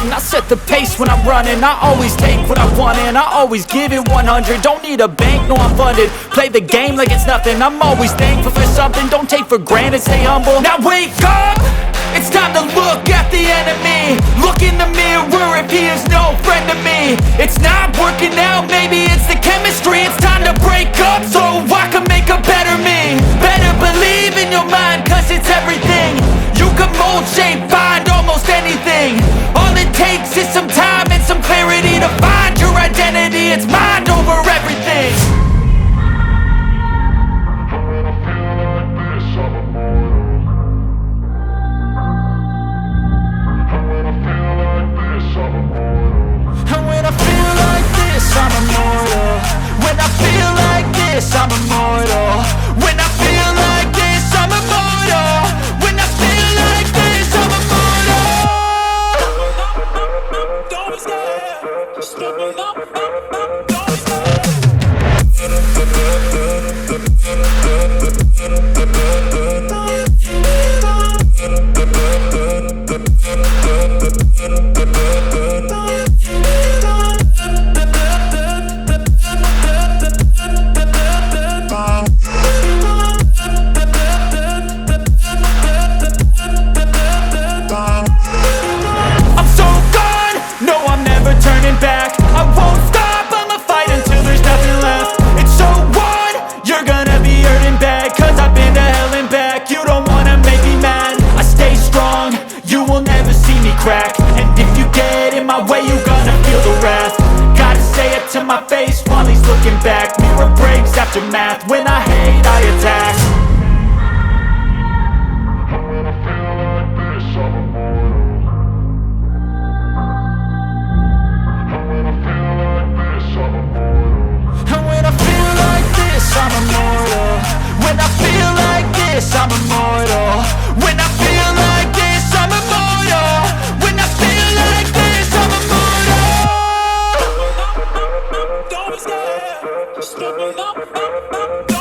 something. I set the pace when I'm running. I always take what I want and I always give it 100. Don't need a bank, no I'm funded. Play the game like it's nothing. I'm always thankful for something. Don't take for granted, stay humble. Now wake up! It's time to look at the enemy. Look in the mirror if he is no friend to me. It's not working out, maybe it's the chemistry. It's time to break up so I can make a better me. Better believe in your mind, cause it's everything. You can mold, shape, find almost anything. All it takes is some time and some clarity to find your identity. It's mind over everything. I'm immortal. When I feel like this, I'm immortal. When I feel like this, I'm immortal. When I feel like this, I'm immortal. Don't be scared. Step it up. Don't be scared. And if you get in my way, you gonna feel the wrath. Gotta say it to my face while he's looking back. Mirror breaks after math. When I hate, I attack. When I feel like this, I'm immortal. When I feel like this, I'm immortal. When I feel like this, I'm immortal. When I feel like this, I'm immortal. When I feel like this, I'm immortal. When I feel like this, I'm immortal. Don't be scared. Step it up.